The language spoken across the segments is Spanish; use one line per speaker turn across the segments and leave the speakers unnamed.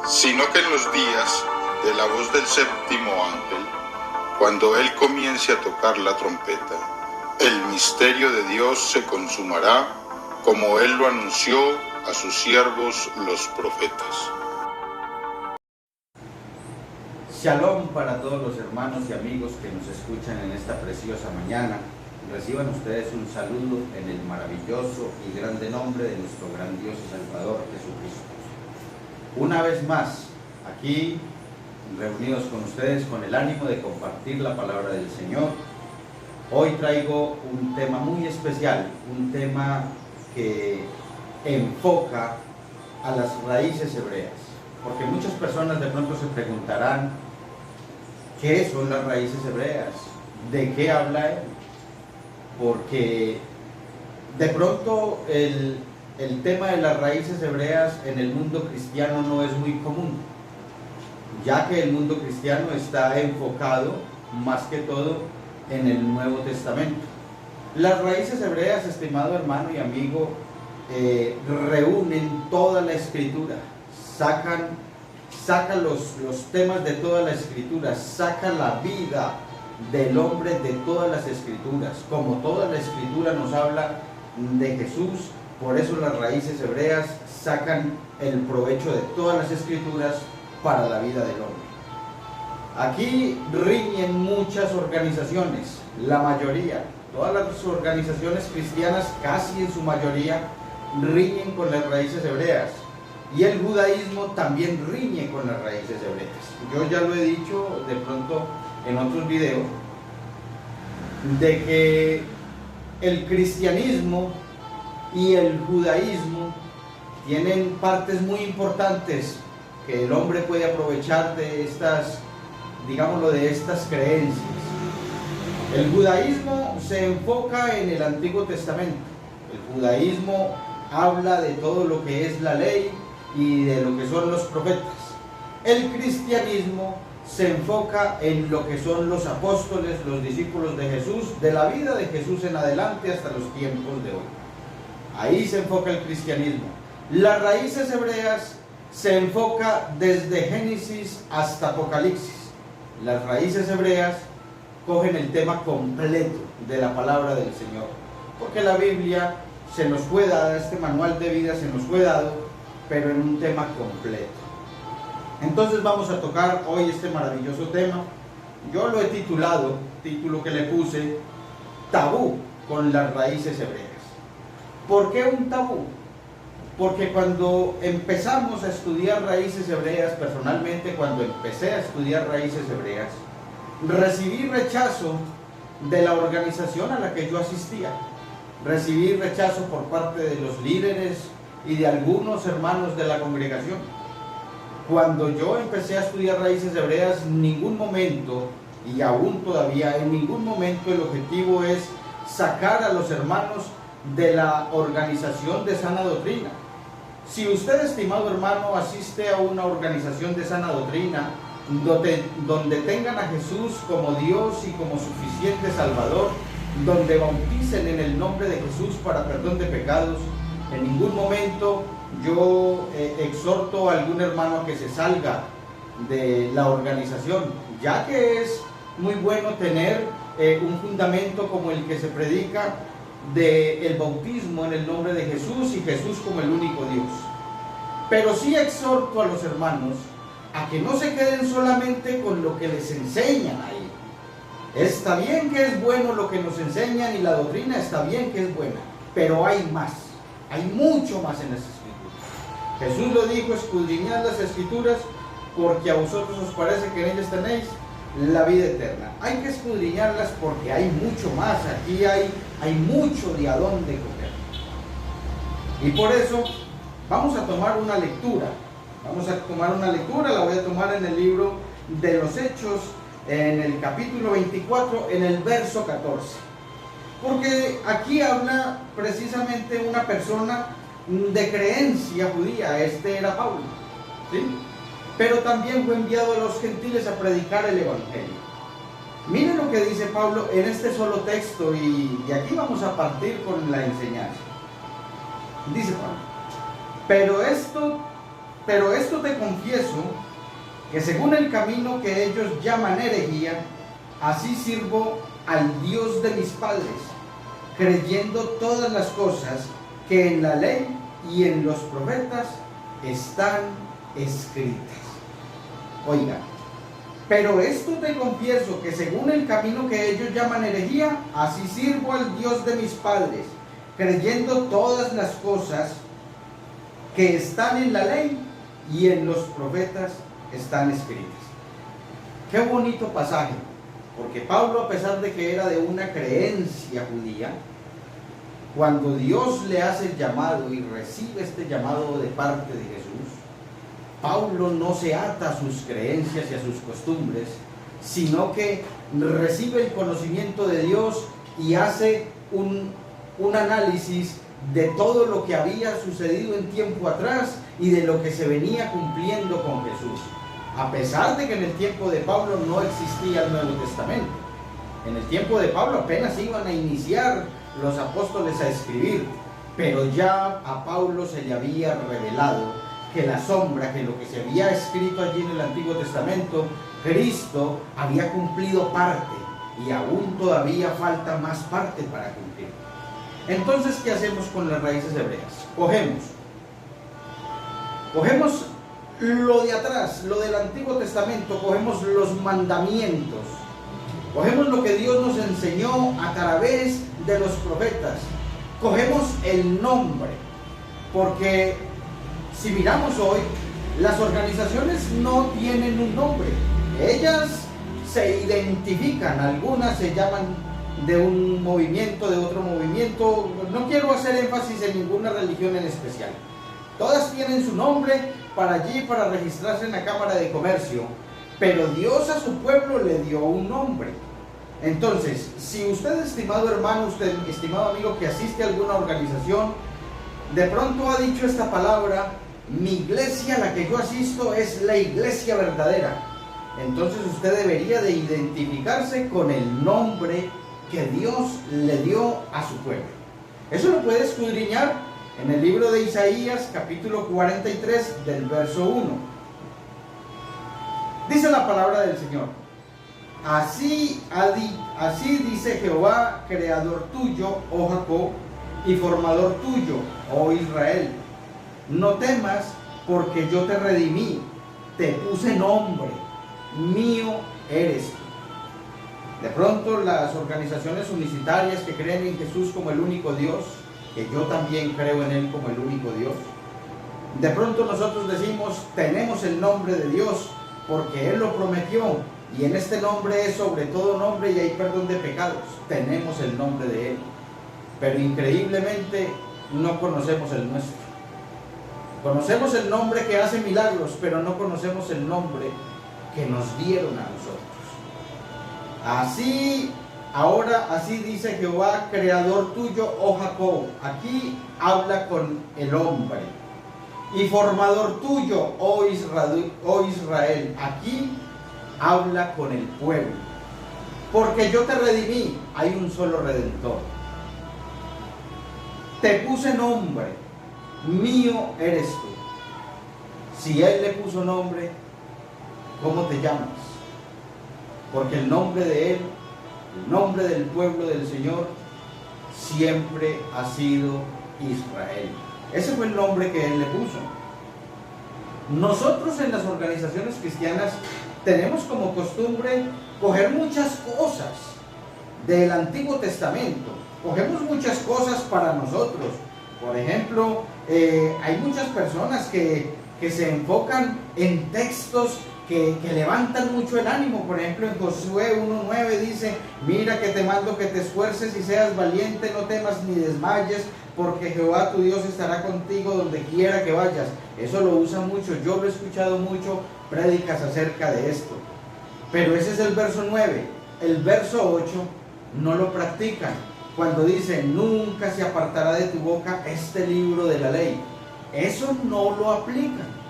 sino que en los días de la voz del séptimo ángel, cuando él comience a tocar la trompeta, el misterio de Dios se consumará, como él lo anunció a sus siervos los profetas.
Shalom para todos los hermanos y amigos que nos escuchan en esta preciosa mañana. Reciban ustedes un saludo en el maravilloso y grande nombre de nuestro gran Dios y Salvador Jesucristo. Una vez más, aquí reunidos con ustedes con el ánimo de compartir la palabra del Señor. Hoy traigo un tema muy especial, un tema que enfoca a las raíces hebreas, porque muchas personas de pronto se preguntarán ¿qué son las raíces hebreas? ¿De qué habla él? Porque de pronto el tema de las raíces hebreas en el mundo cristiano no es muy común, ya que el mundo cristiano está enfocado más que todo en el Nuevo Testamento. Las raíces hebreas, estimado hermano y amigo, reúnen toda la Escritura, sacan los temas de toda la Escritura, sacan la vida del hombre de todas las Escrituras. Como toda la Escritura nos habla de Jesús, por eso las raíces hebreas sacan el provecho de todas las Escrituras para la vida del hombre. Aquí riñen muchas organizaciones, la mayoría, todas las organizaciones cristianas, casi en su mayoría, riñen con las raíces hebreas. Y el judaísmo también riñe con las raíces hebreas. Yo ya lo he dicho de pronto en otros videos, de que el cristianismo y el judaísmo tienen partes muy importantes que el hombre puede aprovechar de estas, digámoslo, de estas creencias. El judaísmo se enfoca en el Antiguo Testamento. El judaísmo habla de todo lo que es la ley y de lo que son los profetas. El cristianismo se enfoca en lo que son los apóstoles, los discípulos de Jesús, de la vida de Jesús en adelante hasta los tiempos de hoy. Ahí se enfoca el cristianismo. Las raíces hebreas se enfoca desde Génesis hasta Apocalipsis. Las raíces hebreas cogen el tema completo de la palabra del Señor, porque la Biblia se nos fue dada, este manual de vida se nos fue dado, pero en un tema completo. Entonces vamos a tocar hoy este maravilloso tema. Yo lo he titulado, título que le puse, tabú con las raíces hebreas. ¿Por qué un tabú? Porque cuando empezamos a estudiar raíces hebreas, personalmente cuando empecé a estudiar raíces hebreas, recibí rechazo de la organización a la que yo asistía. Recibí rechazo por parte de los líderes y de algunos hermanos de la congregación. Cuando yo empecé a estudiar raíces hebreas, en ningún momento, y aún todavía en ningún momento, el objetivo es sacar a los hermanos de la organización de sana doctrina. Si usted, estimado hermano, asiste a una organización de sana doctrina donde tengan a Jesús como Dios y como suficiente Salvador, donde bauticen en el nombre de Jesús para perdón de pecados, en ningún momento yo exhorto a algún hermano a que se salga de la organización, ya que es muy bueno tener un fundamento como el que se predica del bautismo en el nombre de Jesús y Jesús como el único Dios. Pero sí exhorto a los hermanos a que no se queden solamente con lo que les enseñan ahí. Está bien que es bueno lo que nos enseñan y la doctrina está bien que es buena, pero hay más, hay mucho más en las Escrituras. Jesús lo dijo: escudriñad las Escrituras porque a vosotros os parece que en ellas tenéis la vida eterna. Hay que escudriñarlas porque hay mucho más, aquí hay mucho de a dónde coger. Y por eso vamos a tomar una lectura. La voy a tomar en el libro de los Hechos, en el capítulo 24, en el verso 14. Porque aquí habla precisamente una persona de creencia judía, este era Pablo, ¿sí? Pero también fue enviado a los gentiles a predicar el evangelio. Miren lo que dice Pablo en este solo texto, y de aquí vamos a partir con la enseñanza. Dice Pablo: pero esto pero esto te confieso, que según el camino que ellos llaman herejía, así sirvo al Dios de mis padres, creyendo todas las cosas que en la ley y en los profetas están escritas. Oiga, pero esto te confieso, que según el camino que ellos llaman herejía, así sirvo al Dios de mis padres, creyendo todas las cosas que están en la ley y en los profetas están escritas. Qué bonito pasaje, porque Pablo, a pesar de que era de una creencia judía, cuando Dios le hace el llamado y recibe este llamado de parte de Jesús, Pablo no se ata a sus creencias y a sus costumbres, sino que recibe el conocimiento de Dios y hace un análisis de todo lo que había sucedido en tiempo atrás y de lo que se venía cumpliendo con Jesús. A pesar de que en el tiempo de Pablo no existía el Nuevo Testamento. En el tiempo de Pablo apenas iban a iniciar los apóstoles a escribir, pero ya a Pablo se le había revelado que la sombra, que lo que se había escrito allí en el Antiguo Testamento, Cristo había cumplido parte y aún todavía falta más parte para cumplir. Entonces, ¿qué hacemos con las raíces hebreas? Cogemos lo de atrás, lo del Antiguo Testamento, cogemos los mandamientos, cogemos lo que Dios nos enseñó a través de los profetas, cogemos el nombre, porque si miramos hoy, las organizaciones no tienen un nombre, ellas se identifican, algunas se llaman de un movimiento, de otro movimiento. No quiero hacer énfasis en ninguna religión en especial, todas tienen su nombre para allí, para registrarse en la Cámara de Comercio, pero Dios a su pueblo le dio un nombre. Entonces, si usted, estimado hermano, usted, estimado amigo que asiste a alguna organización, de pronto ha dicho esta palabra: mi iglesia, la que yo asisto, es la iglesia verdadera. Entonces usted debería de identificarse con el nombre que Dios le dio a su pueblo. Eso lo puede escudriñar en el libro de Isaías, capítulo 43, del verso 1. Dice la palabra del Señor: así dice Jehová, creador tuyo, oh Jacob, y formador tuyo, oh Israel. No temas, porque yo te redimí, te puse nombre, mío eres tú. De pronto las organizaciones unicitarias que creen en Jesús como el único Dios, que yo también creo en Él como el único Dios, de pronto nosotros decimos: tenemos el nombre de Dios porque Él lo prometió, y en este nombre es sobre todo nombre y hay perdón de pecados. Tenemos el nombre de Él, pero increíblemente no conocemos el nuestro. Conocemos el nombre que hace milagros, pero no conocemos el nombre que nos dieron a nosotros. Así dice Jehová, creador tuyo, oh Jacob. Aquí habla con el hombre. Y formador tuyo, oh Israel. Aquí habla con el pueblo. Porque yo te redimí, hay un solo redentor. Te puse nombre, mío eres tú. Si Él le puso nombre, ¿cómo te llamas? Porque el nombre de Él, el nombre del pueblo del Señor, siempre ha sido Israel. Ese fue el nombre que Él le puso. Nosotros en las organizaciones cristianas tenemos como costumbre coger muchas cosas del Antiguo Testamento. Cogemos muchas cosas para nosotros. Por ejemplo, hay muchas personas que se enfocan en textos que levantan mucho el ánimo. Por ejemplo, en Josué 1:9 dice: mira que te mando que te esfuerces y seas valiente, no temas ni desmayes, porque Jehová tu Dios estará contigo donde quiera que vayas. Eso lo usa mucho, yo lo he escuchado mucho, prédicas acerca de esto. Pero ese es el verso 9. El verso 8 no lo practican, cuando dice: nunca se apartará de tu boca este libro de la ley. Eso no lo aplican.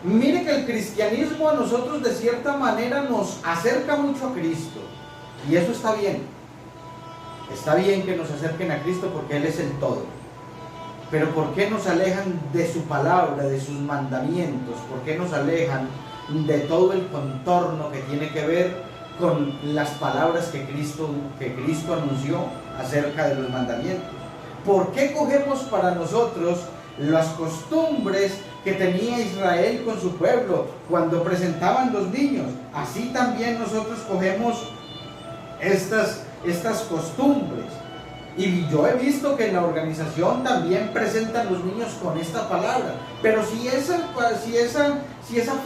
Mire que el cristianismo a nosotros de cierta manera nos acerca mucho a Cristo, y eso está bien. Está bien que nos acerquen a Cristo porque Él es el todo. Pero ¿por qué nos alejan de su palabra, de sus mandamientos? ¿Por qué nos alejan de todo el contorno que tiene que ver con las palabras que Cristo anunció acerca de los mandamientos? ¿Por qué cogemos para nosotros las costumbres que tenía Israel con su pueblo cuando presentaban los niños? Así también nosotros cogemos estas costumbres. Y yo he visto que en la organización también presentan los niños con esta palabra. Pero si esa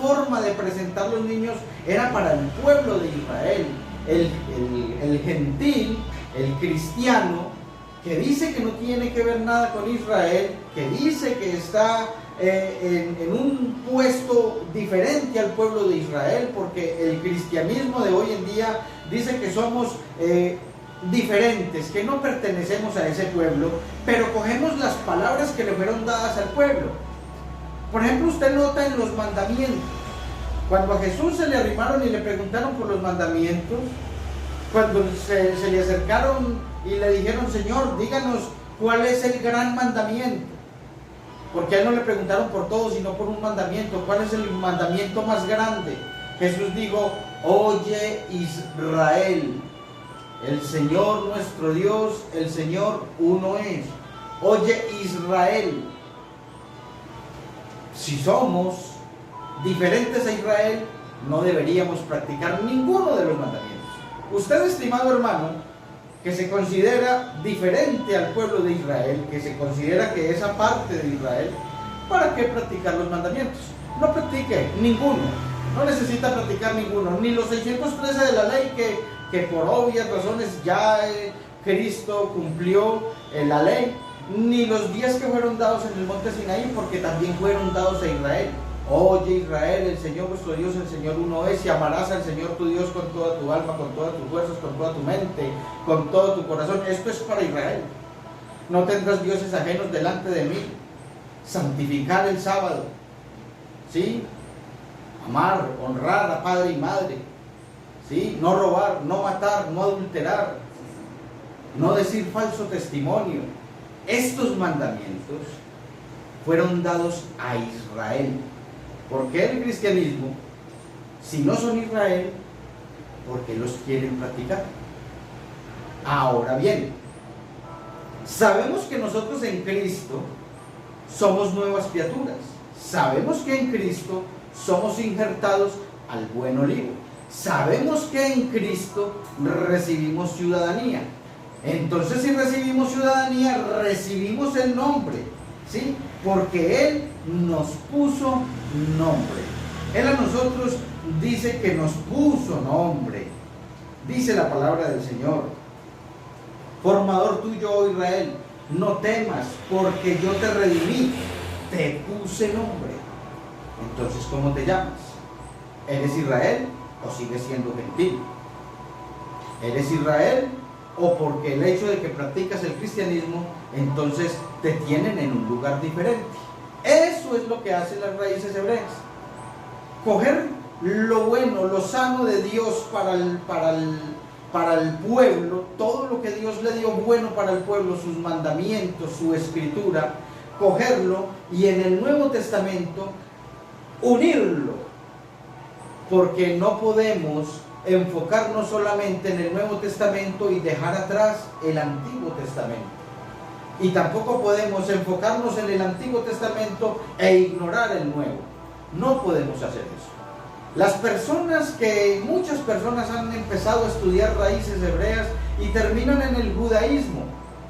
forma de presentar los niños era para el pueblo de Israel, el gentil, el cristiano, que dice que no tiene que ver nada con Israel, que dice que está en un puesto diferente al pueblo de Israel, porque el cristianismo de hoy en día dice que somos diferentes, que no pertenecemos a ese pueblo, pero cogemos las palabras que le fueron dadas al pueblo. Por ejemplo, usted nota en los mandamientos, cuando a Jesús se le arrimaron y le preguntaron por los mandamientos, cuando se le acercaron y le dijeron: Señor, díganos cuál es el gran mandamiento, porque a él no le preguntaron por todo, sino por un mandamiento. ¿Cuál es el mandamiento más grande? Jesús dijo: oye Israel, el Señor nuestro Dios, el Señor uno es. Oye Israel. Si somos diferentes a Israel, no deberíamos practicar ninguno de los mandamientos. Usted, estimado hermano, que se considera diferente al pueblo de Israel, que se considera que es aparte de Israel, ¿para qué practicar los mandamientos? No practique ninguno, no necesita practicar ninguno, ni los 613 de la ley que por obvias razones ya Cristo cumplió la ley, ni los 10 que fueron dados en el monte Sinaí, porque también fueron dados a Israel. Oye Israel, el Señor vuestro Dios, el Señor uno es, y amarás al Señor tu Dios con toda tu alma, con todas tus fuerzas, con toda tu mente, con todo tu corazón. Esto es para Israel. No tendrás dioses ajenos delante de mí. Santificar el sábado, ¿sí? Amar, honrar a padre y madre, ¿sí? No robar, no matar, no adulterar, no decir falso testimonio. Estos mandamientos fueron dados a Israel. ¿Por qué el cristianismo, si no son Israel, porque los quieren practicar? Ahora bien, sabemos que nosotros en Cristo somos nuevas criaturas. Sabemos que en Cristo somos injertados al buen olivo. Sabemos que en Cristo recibimos ciudadanía. Entonces, si recibimos ciudadanía, recibimos el nombre, ¿sí? Porque Él nos puso nombre. Él a nosotros dice que nos puso nombre. Dice la palabra del Señor: formador tuyo, oh Israel, no temas, porque yo te redimí, te puse nombre. Entonces, ¿cómo te llamas? ¿Eres Israel o sigues siendo gentil? ¿Eres Israel o porque el hecho de que practicas el cristianismo, entonces te tienen en un lugar diferente? Eso es lo que hacen las raíces hebreas. Coger lo bueno, lo sano de Dios para el pueblo, todo lo que Dios le dio bueno para el pueblo, sus mandamientos, su escritura, cogerlo y en el Nuevo Testamento unirlo, porque no podemos enfocarnos solamente en el Nuevo Testamento y dejar atrás el Antiguo Testamento. Y tampoco podemos enfocarnos en el Antiguo Testamento e ignorar el Nuevo. No podemos hacer eso. Muchas personas han empezado a estudiar raíces hebreas y terminan en el judaísmo.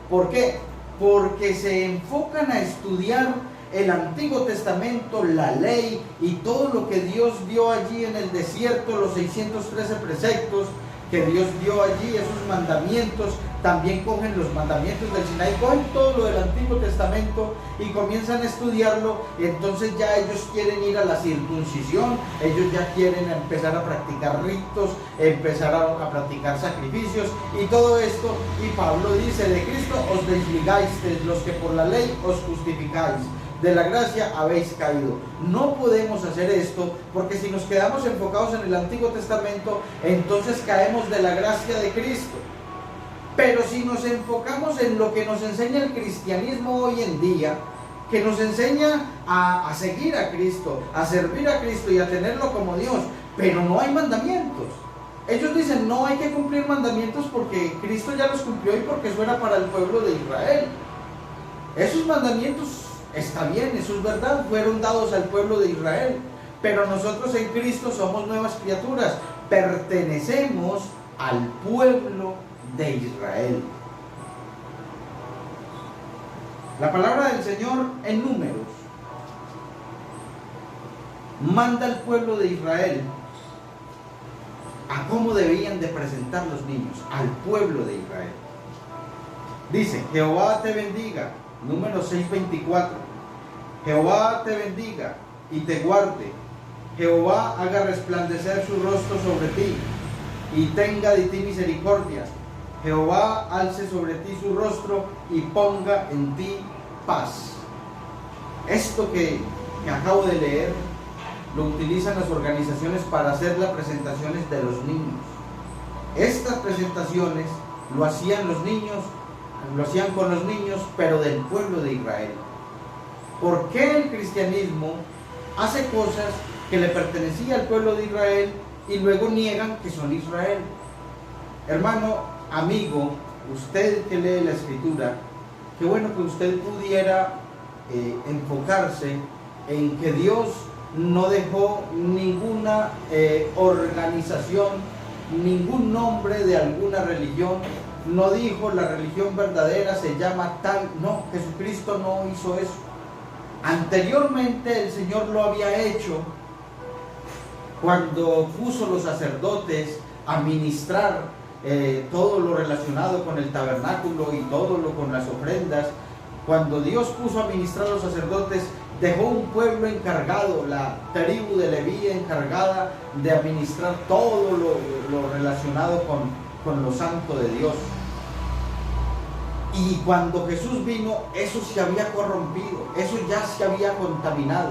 ¿Por qué? Porque se enfocan a estudiar el Antiguo Testamento, la ley y todo lo que Dios dio allí en el desierto, los 613 preceptos que Dios dio allí, esos mandamientos. También cogen los mandamientos del Sinaí, cogen todo lo del Antiguo Testamento y comienzan a estudiarlo, y entonces ya ellos quieren ir a la circuncisión, ellos ya quieren empezar a practicar ritos, empezar a practicar sacrificios y todo esto. Y Pablo dice: de Cristo os desligáis, los que por la ley os justificáis, de la gracia habéis caído. No podemos hacer esto, porque si nos quedamos enfocados en el Antiguo Testamento, entonces caemos de la gracia de Cristo. Pero si nos enfocamos en lo que nos enseña el cristianismo hoy en día, que nos enseña a seguir a Cristo, a servir a Cristo y a tenerlo como Dios, pero no hay mandamientos. Ellos dicen, no hay que cumplir mandamientos porque Cristo ya los cumplió y porque eso era para el pueblo de Israel. Esos mandamientos, está bien, eso es verdad, fueron dados al pueblo de Israel, pero nosotros en Cristo somos nuevas criaturas, pertenecemos al pueblo de Israel. La palabra del Señor en Números manda al pueblo de Israel a cómo debían de presentar los niños, al pueblo de Israel. Dice, Jehová te bendiga, Números 6:24, Jehová te bendiga y te guarde, Jehová haga resplandecer su rostro sobre ti y tenga de ti misericordia, Jehová alce sobre ti su rostro y ponga en ti paz. Esto que acabo de leer lo utilizan las organizaciones para hacer las presentaciones de los niños. Estas presentaciones lo hacían los niños, lo hacían con los niños, pero del pueblo de Israel. ¿Por qué el cristianismo hace cosas que le pertenecían al pueblo de Israel y luego niegan que son Israel? Hermano, amigo, usted que lee la Escritura, qué bueno que usted pudiera enfocarse en que Dios no dejó ninguna organización, ningún nombre de alguna religión, no dijo la religión verdadera se llama tal, no, Jesucristo no hizo eso. Anteriormente el Señor lo había hecho cuando puso los sacerdotes a ministrar todo lo relacionado con el tabernáculo y todo lo con las ofrendas. Cuando Dios puso a ministrar a los sacerdotes, dejó un pueblo encargado, la tribu de Leví encargada de administrar todo lo relacionado con lo santo de Dios. Y cuando Jesús vino, eso se había corrompido, eso ya se había contaminado.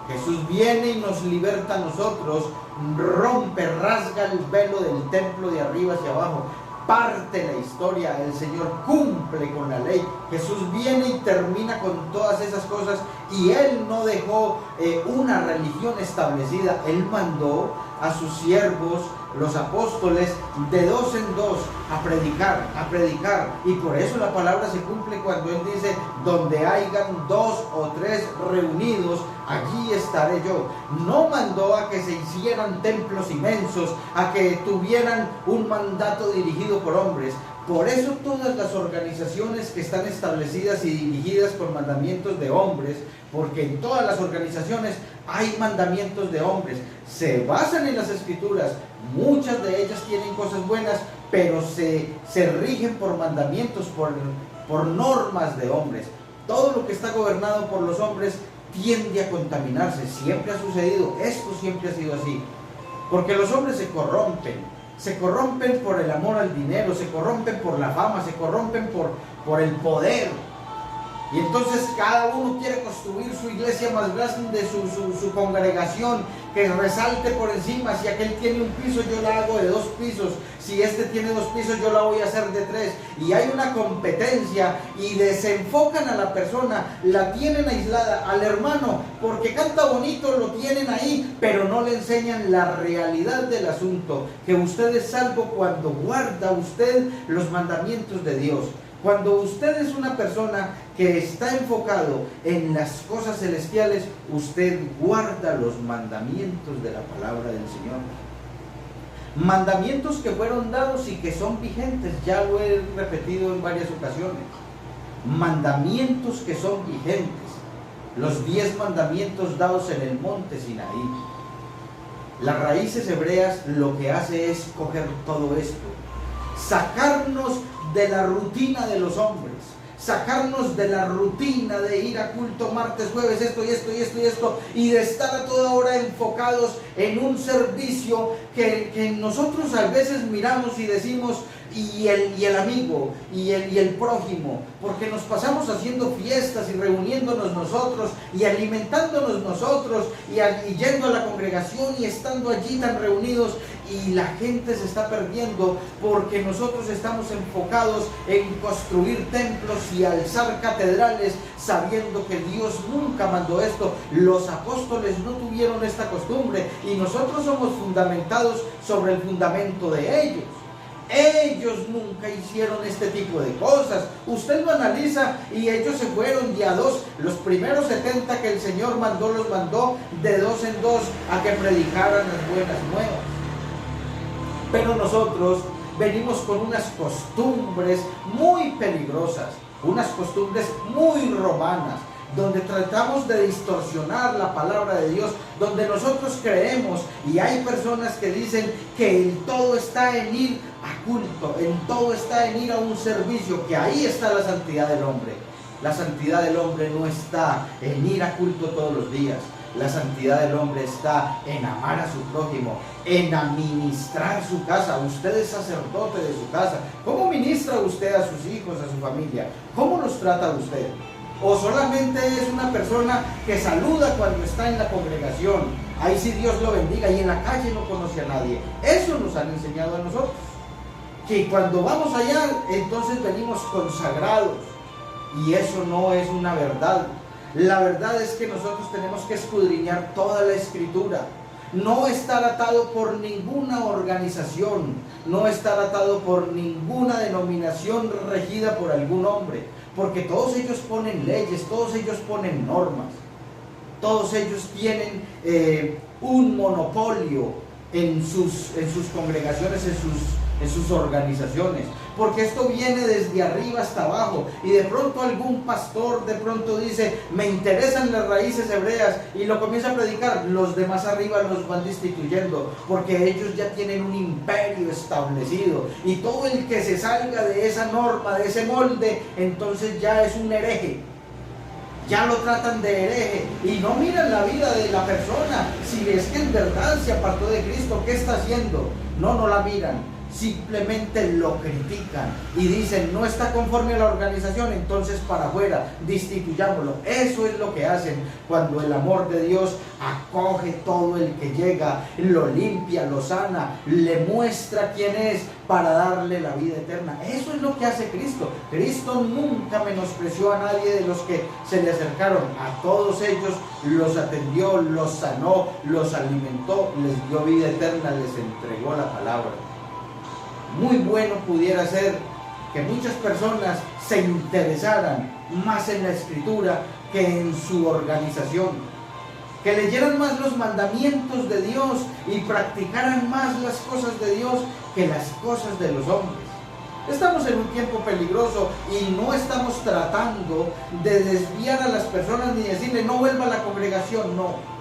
Jesús viene y nos liberta a nosotros, rompe, rasga el velo del templo de arriba hacia abajo, parte la historia, el Señor cumple con la ley. Jesús viene y termina con todas esas cosas, y Él no dejó una religión establecida. Él mandó a sus siervos, los apóstoles, de dos en dos a predicar, y por eso la palabra se cumple cuando Él dice, donde hayan 2 o 3 reunidos, allí estaré yo. No mandó a que se hicieran templos inmensos, a que tuvieran un mandato dirigido por hombres. Por eso todas las organizaciones que están establecidas y dirigidas por mandamientos de hombres, porque en todas las organizaciones hay mandamientos de hombres, se basan en las Escrituras, muchas de ellas tienen cosas buenas, pero se rigen por mandamientos, por normas de hombres. Todo lo que está gobernado por los hombres tiende a contaminarse, siempre ha sucedido, esto siempre ha sido así, porque los hombres se corrompen por el amor al dinero, se corrompen por la fama, se corrompen por el poder. Y entonces cada uno quiere construir su iglesia más grande, su congregación, que resalte por encima. Si aquel tiene un piso, yo la hago de 2 pisos. Si este tiene 2 pisos, yo la voy a hacer de 3. Y hay una competencia y desenfocan a la persona, la tienen aislada, al hermano, porque canta bonito, lo tienen ahí, pero no le enseñan la realidad del asunto, que usted es salvo cuando guarda usted los mandamientos de Dios. Cuando usted es una persona que está enfocado en las cosas celestiales, usted guarda los mandamientos de la palabra del Señor. Mandamientos que fueron dados y que son vigentes, ya lo he repetido en varias ocasiones. Mandamientos que son vigentes. Los 10 mandamientos dados en el monte Sinaí. Las raíces hebreas lo que hace es coger todo esto, sacarnos de la rutina de los hombres, sacarnos de la rutina de ir a culto martes, jueves, esto y esto y esto y esto, y de estar a toda hora enfocados en un servicio que nosotros a veces miramos y decimos, y el amigo, y el prójimo, porque nos pasamos haciendo fiestas y reuniéndonos nosotros, y alimentándonos nosotros, y yendo a la congregación y estando allí tan reunidos, y la gente se está perdiendo porque nosotros estamos enfocados en construir templos y alzar catedrales, sabiendo que Dios nunca mandó esto. Los apóstoles no tuvieron esta costumbre y nosotros somos fundamentados sobre el fundamento de ellos. Ellos nunca hicieron este tipo de cosas. Usted lo analiza y ellos se fueron de a dos. Los primeros 70 que el Señor mandó, los mandó de dos en dos a que predicaran las buenas nuevas. Pero nosotros venimos con unas costumbres muy peligrosas, unas costumbres muy romanas, donde tratamos de distorsionar la palabra de Dios, donde nosotros creemos, y hay personas que dicen que el todo está en ir a culto, en todo está en ir a un servicio, que ahí está la santidad del hombre. La santidad del hombre no está en ir a culto todos los días. La santidad del hombre está en amar a su prójimo, en administrar su casa. Usted es sacerdote de su casa. ¿Cómo ministra usted a sus hijos, a su familia? ¿Cómo los trata usted? ¿O solamente es una persona que saluda cuando está en la congregación? Ahí sí Dios lo bendiga, y en la calle no conoce a nadie. Eso nos han enseñado a nosotros, que cuando vamos allá, entonces venimos consagrados, y eso no es una verdad. La verdad es que nosotros tenemos que escudriñar toda la Escritura, no estar atado por ninguna organización, no estar atado por ninguna denominación regida por algún hombre, porque todos ellos ponen leyes, todos ellos ponen normas, todos ellos tienen un monopolio en sus congregaciones, en sus organizaciones, porque esto viene desde arriba hasta abajo, y de pronto algún pastor de pronto dice, me interesan las raíces hebreas, y lo comienza a predicar. Los demás arriba los van destituyendo, porque ellos ya tienen un imperio establecido, y todo el que se salga de esa norma, de ese molde, entonces ya es un hereje. Ya lo tratan de hereje y no miran la vida de la persona. Si es que en verdad se apartó de Cristo, ¿qué está haciendo? No la miran. Simplemente lo critican y dicen, no está conforme a la organización, entonces para afuera, destituyámoslo. Eso es lo que hacen cuando el amor de Dios acoge todo el que llega, lo limpia, lo sana, le muestra quién es para darle la vida eterna. Eso es lo que hace Cristo. Cristo nunca menospreció a nadie de los que se le acercaron. A todos ellos los atendió, los sanó, los alimentó, les dio vida eterna, les entregó la palabra. Muy bueno pudiera ser que muchas personas se interesaran más en la Escritura que en su organización, que leyeran más los mandamientos de Dios y practicaran más las cosas de Dios que las cosas de los hombres. Estamos en un tiempo peligroso y no estamos tratando de desviar a las personas ni decirle no vuelva a la congregación, no.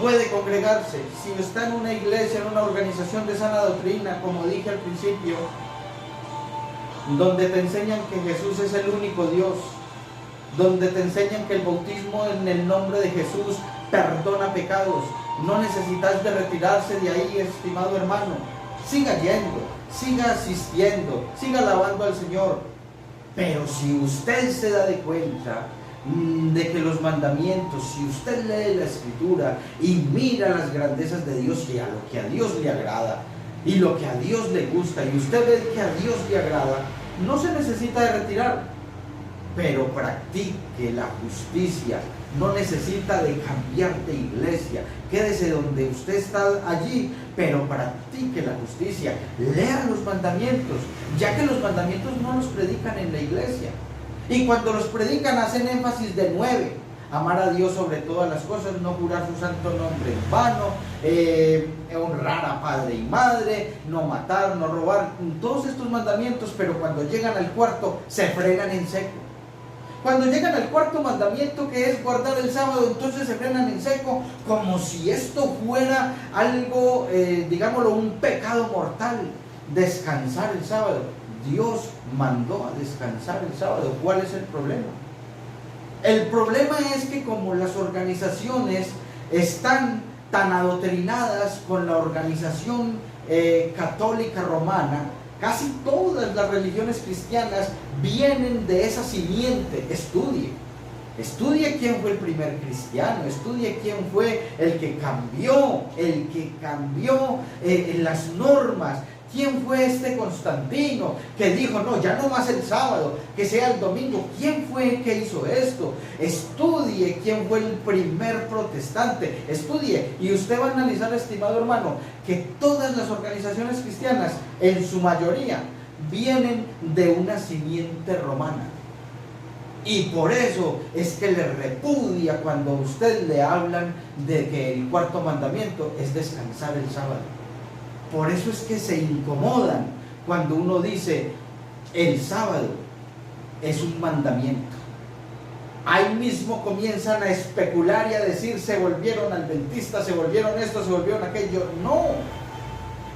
Puede congregarse, si está en una iglesia, en una organización de sana doctrina, como dije al principio, donde te enseñan que Jesús es el único Dios, donde te enseñan que el bautismo en el nombre de Jesús perdona pecados. No necesitas de retirarse de ahí, estimado hermano. Siga yendo, siga asistiendo, siga alabando al Señor. Pero si usted se da de cuenta de que los mandamientos, si usted lee la Escritura y mira las grandezas de Dios y a lo que a Dios le agrada y lo que a Dios le gusta, y usted ve que a Dios le agrada, no se necesita de retirar, pero practique la justicia. No necesita de cambiar de iglesia, quédese donde usted está allí, pero practique la justicia, lea los mandamientos, ya que los mandamientos no los predican en la iglesia. Y cuando los predican hacen énfasis de 9: amar a Dios sobre todas las cosas, no jurar su santo nombre en vano, honrar a padre y madre, no matar, no robar, todos estos mandamientos. Pero cuando llegan al cuarto se frenan en seco. Cuando llegan al cuarto mandamiento, que es guardar el sábado, entonces se frenan en seco, como si esto fuera algo, digámoslo, un pecado mortal, descansar el sábado. Dios mandó a descansar el sábado. ¿Cuál es el problema? El problema es que como las organizaciones están tan adoctrinadas con la organización católica romana, casi todas las religiones cristianas vienen de esa simiente. Estudie. Estudie quién fue el primer cristiano, estudie quién fue el que cambió las normas. ¿Quién fue este Constantino que dijo, no, ya no más el sábado, que sea el domingo? ¿Quién fue el que hizo esto? Estudie quién fue el primer protestante. Estudie y usted va a analizar, estimado hermano, que todas las organizaciones cristianas, en su mayoría, vienen de una simiente romana. Y por eso es que le repudia cuando a usted le hablan de que el cuarto mandamiento es descansar el sábado. Por eso es que se incomodan cuando uno dice el sábado es un mandamiento. Ahí mismo comienzan a especular y a decir se volvieron adventistas, se volvieron esto, se volvieron aquello. No,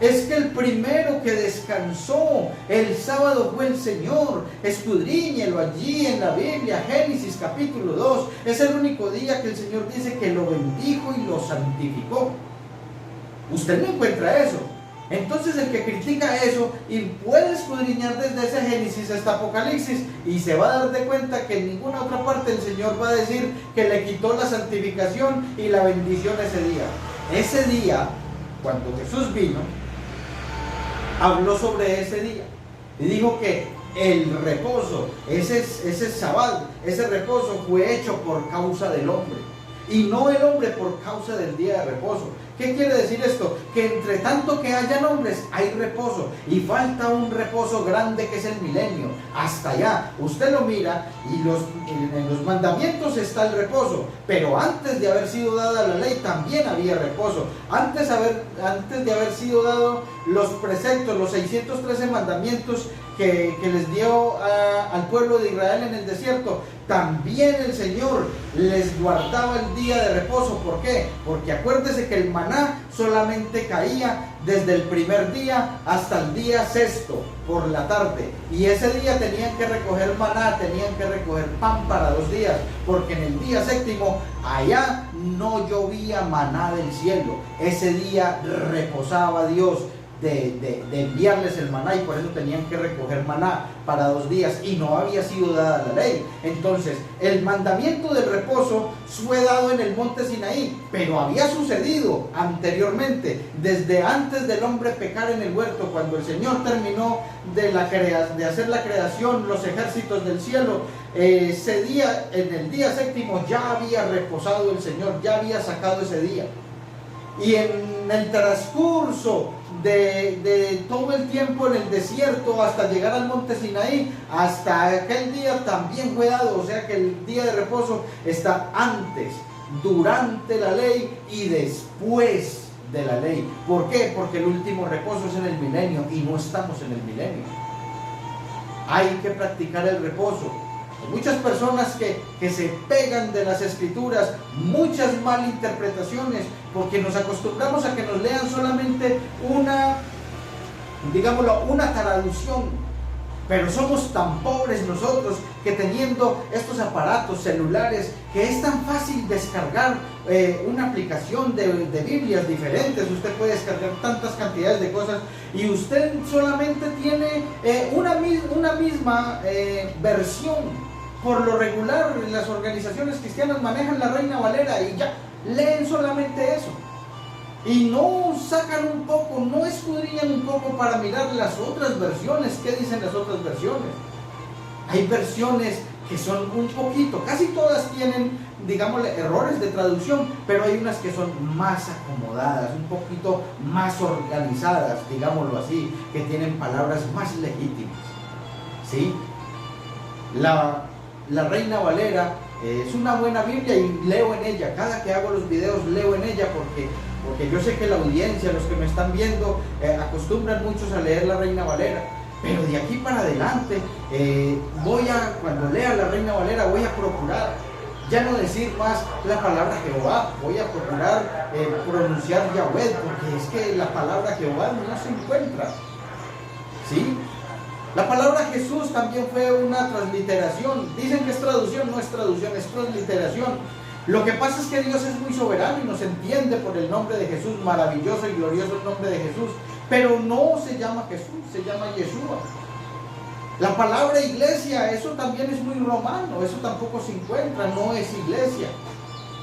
es que el primero que descansó el sábado fue el Señor. Escudriñelo allí en la Biblia, Génesis capítulo 2. Es el único día que el Señor dice que lo bendijo y lo santificó. Usted no encuentra eso. Entonces el que critica eso y puede escudriñar desde ese Génesis hasta Apocalipsis y se va a dar de cuenta que en ninguna otra parte el Señor va a decir que le quitó la santificación y la bendición ese día. Ese día, cuando Jesús vino, habló sobre ese día y dijo que el reposo, ese sábado, ese reposo fue hecho por causa del hombre y no el hombre por causa del día de reposo. ¿Qué quiere decir esto? Que entre tanto que hayan hombres hay reposo y falta un reposo grande que es el milenio. Hasta allá, usted lo mira y en los mandamientos está el reposo, pero antes de haber sido dada la ley también había reposo. Antes de haber sido dado los preceptos, los 613 mandamientos que les dio al pueblo de Israel en el desierto, también el Señor les guardaba el día de reposo. ¿Por qué? Porque acuérdese que el maná solamente caía desde el primer día hasta el día sexto por la tarde, y ese día tenían que recoger maná, tenían que recoger pan para 2 días, porque en el día séptimo allá no llovía maná del cielo. Ese día reposaba Dios de enviarles el maná, y por eso tenían que recoger maná para 2 días y no había sido dada la ley. Entonces el mandamiento del reposo fue dado en el monte Sinaí, pero había sucedido anteriormente, desde antes del hombre pecar en el huerto. Cuando el Señor terminó de hacer la creación, los ejércitos del cielo, ese día, en el día séptimo, ya había reposado el Señor, ya había sacado ese día. Y en el transcurso de todo el tiempo en el desierto hasta llegar al monte Sinaí, hasta aquel día también fue dado. O sea que el día de reposo está antes, durante la ley y después de la ley. ¿Por qué? Porque el último reposo es en el milenio y no estamos en el milenio. Hay que practicar el reposo. Hay muchas personas que se pegan de las escrituras, muchas malinterpretaciones, porque nos acostumbramos a que nos lean solamente una traducción. Pero somos tan pobres nosotros que teniendo estos aparatos celulares, que es tan fácil descargar una aplicación de Biblias diferentes. Usted puede descargar tantas cantidades de cosas y usted solamente tiene una misma versión. Por lo regular, las organizaciones cristianas manejan la Reina Valera y ya leen solamente eso. Y no sacan un poco, no escudriñan un poco para mirar las otras versiones. ¿Qué dicen las otras versiones? Hay versiones que son un poquito, casi todas tienen, digámosle, errores de traducción, pero hay unas que son más acomodadas, un poquito más organizadas, digámoslo así, que tienen palabras más legítimas. ¿Sí? La Reina Valera es una buena Biblia y leo en ella. Cada que hago los videos leo en ella porque yo sé que la audiencia, los que me están viendo, acostumbran muchos a leer la Reina Valera. Pero de aquí para adelante, cuando lea la Reina Valera, voy a procurar ya no decir más la palabra Jehová, voy a procurar pronunciar Yahweh, porque es que la palabra Jehová no se encuentra. ¿Sí? La palabra Jesús también fue una transliteración. Dicen que es traducción, no es traducción, es transliteración. Lo que pasa es que Dios es muy soberano y nos entiende por el nombre de Jesús, maravilloso y glorioso el nombre de Jesús. Pero no se llama Jesús, se llama Yeshua. La palabra iglesia, eso también es muy romano, eso tampoco se encuentra, no es iglesia.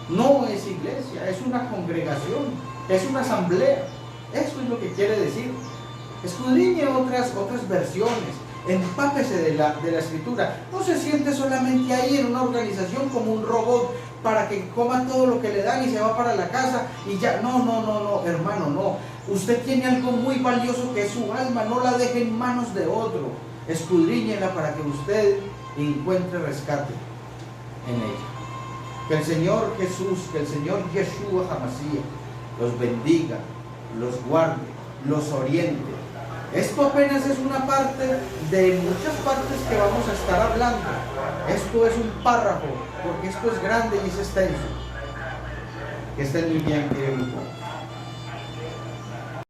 No es iglesia, es una congregación, es una asamblea. Eso es lo que quiere decir. Escudriñe otras versiones, empápese de la escritura. No se siente solamente ahí en una organización como un robot para que coma todo lo que le dan y se va para la casa y ya. No, hermano, no. Usted tiene algo muy valioso que es su alma, no la deje en manos de otro. Escudriñela para que usted encuentre rescate en ella. Que el Señor Jesús, que el Señor Yeshua HaMashiach los bendiga, los guarde, los oriente. Esto apenas es una parte de muchas partes que vamos a estar hablando. Esto es un párrafo, porque esto es grande y es extenso. Que estén muy bien, querido grupo.